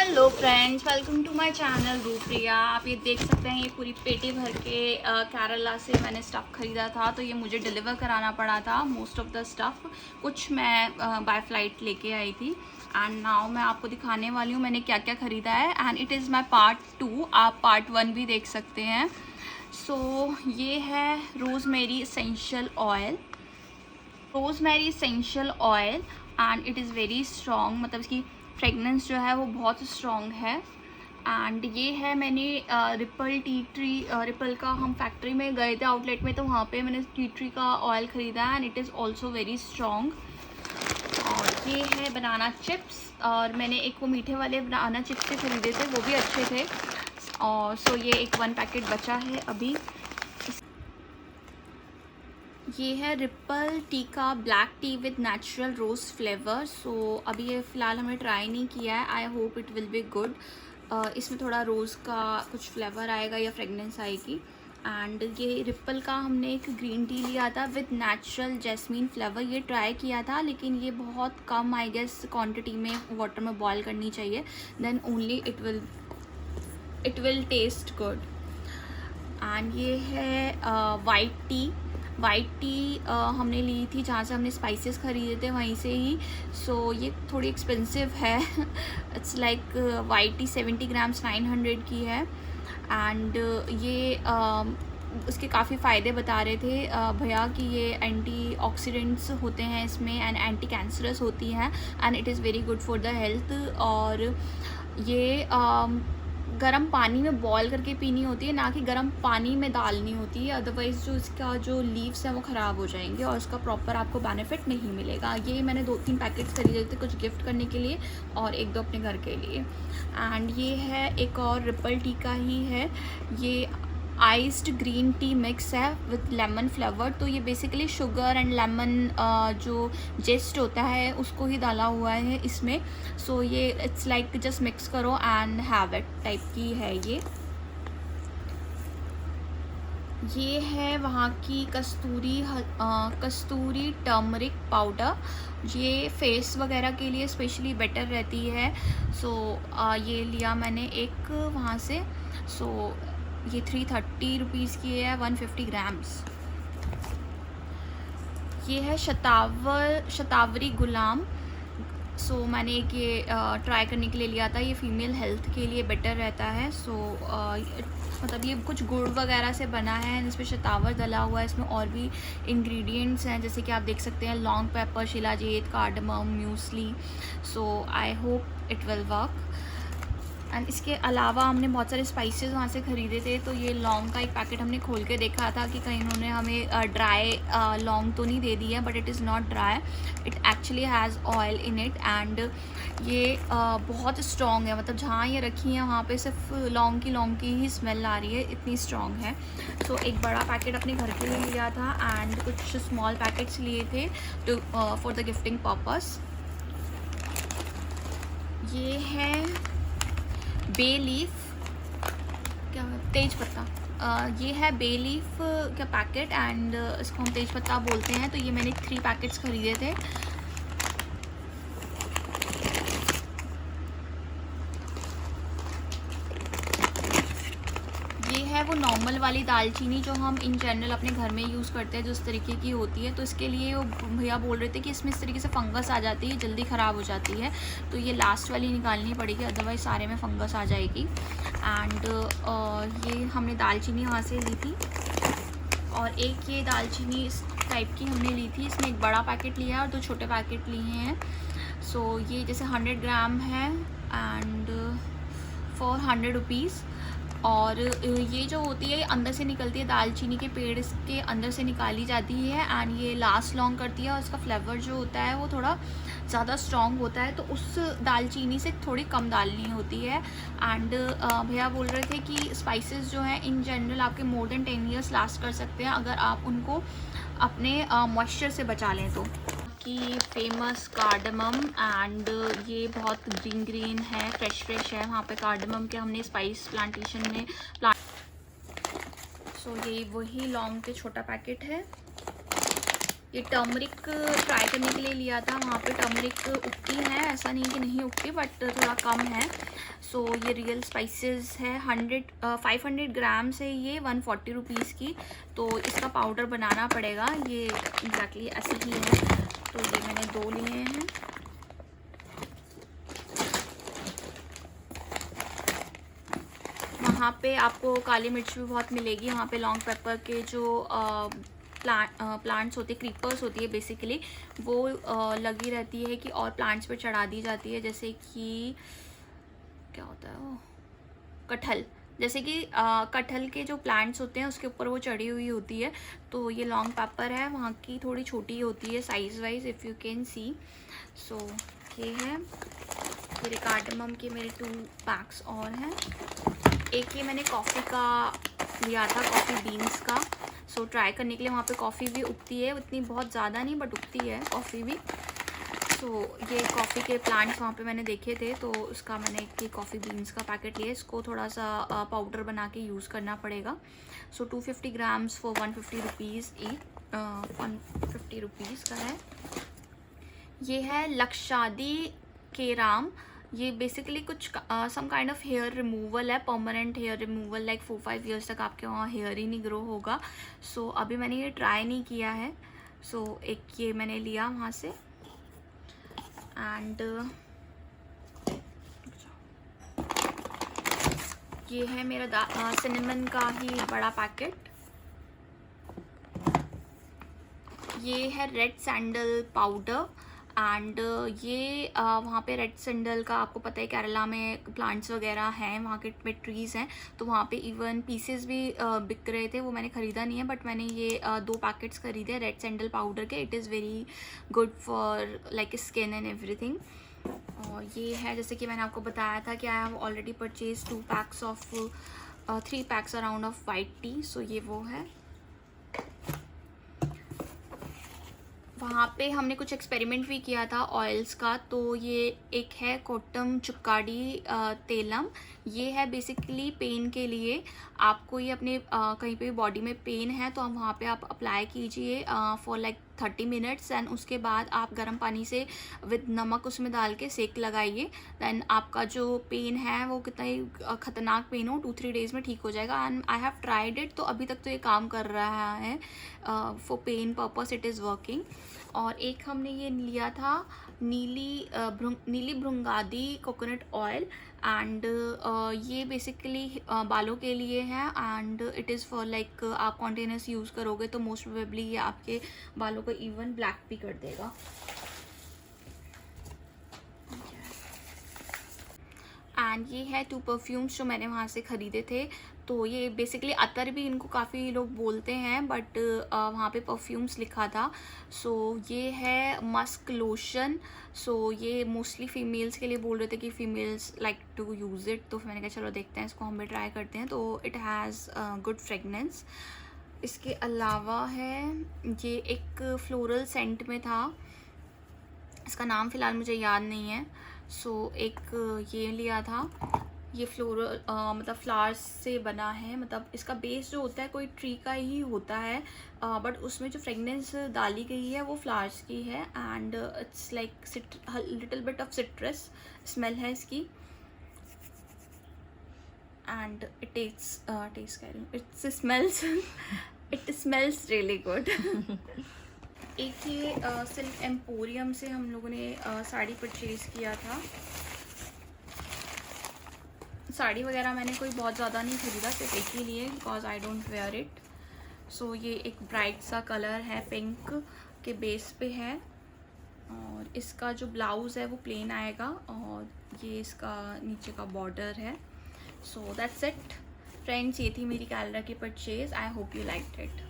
Hello friends, welcome to my channel Rupriya. आप ये देख सकते हैं, ये पूरी पेटी भर के केरला से मैंने स्टफ़ ख़रीदा था, तो ये मुझे डिलीवर कराना पड़ा था। मोस्ट ऑफ द स्टफ़ कुछ मैं बाय फ्लाइट लेके आई थी। एंड नाउ मैं आपको दिखाने वाली हूँ मैंने क्या क्या ख़रीदा है। And it is my part 2, आप पार्ट 1 भी देख सकते हैं। सो ये है rosemary essential oil, and it is very strong, मतलब इसकी फ्रेगनेंस जो है वो बहुत स्ट्रॉन्ग है। एंड ये है मैंने रिपल टी ट्री, रिपल का हम फैक्ट्री में गए थे आउटलेट में, तो वहाँ पे मैंने टी ट्री का ऑयल ख़रीदा and it is also very strong. और ये है बनाना चिप्स, और मैंने एक वो मीठे वाले बनाना चिप्स से ख़रीदे थे, वो भी अच्छे थे। और सो ये एक 1 पैकेट बचा है अभी। ये है रिपल टी का black tea with natural rose flavour. So अभी ये फ़िलहाल हमने ट्राई नहीं किया है, I hope it will be good. इसमें थोड़ा रोज़ का कुछ फ्लेवर आएगा या फ्रेगनेंस आएगी। एंड ये रिपल का हमने एक ग्रीन टी लिया था विद नेचुरल जैस्मीन फ्लेवर, ये ट्राई किया था, लेकिन ये बहुत कम आई गेस क्वांटिटी में वाटर में बॉयल करनी चाहिए, then only it will taste good. And ये है वाइट टी हमने ली थी जहाँ से हमने स्पाइसेस ख़रीदे थे, वहीं से ही। सो ये थोड़ी एक्सपेंसिव है it's like white T 70 grams 900 की है। एंड ये उसके काफ़ी फ़ायदे बता रहे थे भैया कि ये एंटीऑक्सीडेंट्स होते हैं इसमें एंड एंटी कैंसरस होती हैं and it is very good for the health. और ये गर्म पानी में बॉईल करके पीनी होती है, ना कि गर्म पानी में डालनी होती है, अदरवाइज़ जो इसका जो लीव्स हैं वो ख़राब हो जाएंगे और इसका प्रॉपर आपको बेनिफिट नहीं मिलेगा। ये मैंने 2-3 पैकेट्स खरीदे थे, कुछ गिफ्ट करने के लिए और 1-2 अपने घर के लिए। एंड ये है एक और रिपल टी का ही है, ये आइस्ड ग्रीन टी मिक्स है विथ लेमन फ्लेवर। तो ये बेसिकली शुगर एंड लेमन जो जेस्ट होता है उसको ही डाला हुआ है इसमें। सो ये इट्स लाइक जस्ट मिक्स करो एंड हैव इट टाइप की है ये। ये है वहाँ की कस्तूरी टर्मरिक पाउडर, ये फेस वगैरह के लिए स्पेशली बेटर रहती है। सो ये लिया मैंने एक वहाँ से। सो ये 330 रुपीज़ की है, 150 ग्राम्स। ये है शतावरी गुलाम। सो मैंने एक ये ट्राई करने के लिए लिया था, ये फीमेल हेल्थ के लिए बेटर रहता है। सो मतलब ये कुछ गुड़ वगैरह से बना है, इसमें शतावर डला हुआ है, इसमें और भी इंग्रेडिएंट्स हैं जैसे कि आप देख सकते हैं लौंग, paper, shilajit, cardamom, muesli. So I hope it will work. And इसके अलावा हमने बहुत सारे स्पाइसेस वहाँ से ख़रीदे थे, तो ये लौंग का एक पैकेट हमने खोल के देखा था कि कहीं उन्होंने हमें ड्राई लौंग तो नहीं दे दी है, but it is not dry, it actually has oil in it. And ये बहुत स्ट्रॉन्ग है, मतलब जहाँ ये रखी है वहाँ पे सिर्फ लौंग की ही स्मेल आ रही है, इतनी स्ट्रॉन्ग है। सो एक बड़ा पैकेट अपने घर के लिए लिया था एंड कुछ स्मॉल पैकेट्स लिए थे to for the gifting purpose. ये है बे लीफ, क्या तेज पत्ता, ये है बे लीफ का पैकेट एंड इसको हम तेज पत्ता बोलते हैं। तो ये मैंने 3 पैकेट्स ख़रीदे थे। ये है वो नॉर्मल वाली दालचीनी जो हम इन जनरल अपने घर में यूज़ करते हैं, जो इस तरीके की होती है। तो इसके लिए वो भैया बोल रहे थे कि इसमें इस तरीके से फंगस आ जाती है, जल्दी ख़राब हो जाती है, तो ये लास्ट वाली निकालनी पड़ेगी, अदरवाइज़ सारे में फंगस आ जाएगी। एंड ये हमने दालचीनी वहाँ से ली थी, और एक ये दालचीनी इस टाइप की हमने ली थी, इसमें एक बड़ा पैकेट लिया है और 2 छोटे पैकेट लिए हैं। सो ये जैसे 100 ग्राम है एंड फॉर 100 रुपीज़। और ये जो होती है अंदर से निकलती है, दालचीनी के पेड़ इसके अंदर से निकाली जाती है एंड ये लास्ट लॉन्ग करती है, और इसका फ्लेवर जो होता है वो थोड़ा ज़्यादा स्ट्रॉन्ग होता है, तो उस दालचीनी से थोड़ी कम डालनी होती है। एंड भैया बोल रहे थे कि स्पाइसेस जो हैं इन जनरल आपके मोर देन 10 ईयर्स लास्ट कर सकते हैं अगर आप उनको अपने मॉइस्चर से बचा लें तो। की फेमस कार्डमम, एंड ये बहुत ग्रीन है, फ्रेश है, वहाँ पे कार्डमम के हमने स्पाइस प्लांटेशन में सो ये वही लौंग के छोटा पैकेट है। ये टर्मरिक ट्राई करने के लिए लिया था, वहाँ पे टर्मरिक उगती है, ऐसा नहीं कि नहीं उगती, बट थोड़ा कम है। सो ये रियल स्पाइसेस है, 500 ग्राम्स है ये, 140 रुपीज़ की। तो इसका पाउडर बनाना पड़ेगा, ये एग्जैक्टली ऐसे ही है। तो ये मैंने 2 लिए हैं। वहाँ पे आपको काली मिर्च भी बहुत मिलेगी, वहाँ पे लॉन्ग पेपर के जो प्लांट्स होते हैं, क्रीपर्स होती है बेसिकली, वो लगी रहती है कि और प्लांट्स पे चढ़ा दी जाती है, जैसे कि क्या होता है वो, कटहल। जैसे कि कटहल के जो प्लांट्स होते हैं उसके ऊपर वो चढ़ी हुई होती है। तो ये लॉन्ग पेपर है, वहाँ की थोड़ी छोटी होती है size wise, if you can see. So ये है, मेरे कार्डमम के मेरे 2 पैक्स और हैं। एक ये मैंने कॉफ़ी का लिया था, कॉफ़ी बीन्स का। सो ट्राई करने के लिए, वहाँ पे कॉफ़ी भी उगती है, उतनी बहुत ज़्यादा नहीं बट उगती है कॉफ़ी भी। सो ये कॉफ़ी के प्लांट्स वहाँ पे मैंने देखे थे, तो उसका मैंने एक कॉफ़ी बीन्स का पैकेट लिया। इसको थोड़ा सा पाउडर बना के यूज़ करना पड़ेगा। So 250 grams for 150 rupees each, 150 rupees का है। ये है लक्षादी केराम। ये बेसिकली कुछ some kind of hair removal है, permanent hair removal, like 4-5 years तक आपके वहाँ हेयर ही नहीं ग्रो होगा। सो अभी मैंने ये ट्राई नहीं किया है। सो एक ये मैंने लिया वहाँ से, एंड ये है मेरा सिनेमन का ही बड़ा पैकेट। ये है रेड सैंडल पाउडर, एंड ये वहाँ पे रेड सैंडल का आपको पता है केरला में प्लांट्स वगैरह हैं, वहाँ के में ट्रीज़ हैं, तो वहाँ पे इवन पीसेस भी बिक रहे थे। वो मैंने ख़रीदा नहीं है, बट मैंने ये 2 पैकेट्स खरीदे रेड सैंडल पाउडर के। It is very good for like skin and everything. और ये है, जैसे कि मैंने आपको बताया था कि I have already purchase 2 packs of 3 packs around of white tea. So ये वो है। वहाँ पे हमने कुछ एक्सपेरिमेंट भी किया था ऑयल्स का। तो ये एक है कोट्टम चुक्काडी तेलम। ये है बेसिकली पेन के लिए। आपको ये अपने कहीं पे भी बॉडी में पेन है तो हम वहाँ पे आप अप्लाई कीजिए फॉर लाइक 30 मिनट्स, एंड उसके बाद आप गर्म पानी से विद नमक उसमें डाल के सेक लगाइए। दैन आपका जो पेन है वो कितना ही ख़तरनाक पेन हो, 2-3 डेज़ में ठीक हो जाएगा। And I have tried it, तो अभी तक तो ये काम कर रहा है for pain purpose, it is working. और एक हमने ये लिया था Neeli Bhringadi coconut oil, and ये बेसिकली बालों के लिए है, and it is for like आप कॉन्टिन्यूस यूज़ करोगे तो मोस्ट प्रोबेबली ये आपके बालों को इवन ब्लैक भी कर देगा। एंड ये है 2 परफ्यूम्स जो मैंने वहाँ से ख़रीदे थे। तो ये बेसिकली अतर भी इनको काफ़ी लोग बोलते हैं, बट वहाँ पे परफ्यूम्स लिखा था। सो ये है मस्क लोशन। सो ये मोस्टली फ़ीमेल्स के लिए बोल रहे थे कि females like to use it, तो फिर मैंने कहा चलो देखते हैं, इसको हम भी ट्राई करते हैं। तो इट हैज़ गुड फ्रेगनेंस। इसके अलावा है, ये एक फ्लोरल सेंट में था, इसका नाम फ़िलहाल मुझे याद नहीं है। सो एक ये लिया था, ये फ्लोरल मतलब फ्लावर्स से बना है, मतलब इसका बेस जो होता है कोई ट्री का ही होता है, बट उसमें जो फ्रेगनेंस डाली गई है वो फ्लावर्स की है, and it's like little bit of citrus smell है इसकी, and it smells really good. एक ये सिल्क एम्पोरियम से हम लोगों ने साड़ी परचेज़ किया था। साड़ी वगैरह मैंने कोई बहुत ज़्यादा नहीं खरीदा, सिर्फ एक ही लिए, because I don't wear it. So ये एक ब्राइट सा कलर है, पिंक के बेस पे है, और इसका जो ब्लाउज़ है वो प्लेन आएगा, और ये इसका नीचे का बॉर्डर है। सो दैट्स इट फ्रेंड्स, ये थी मेरी कैलेंडर की purchase. I hope you liked it.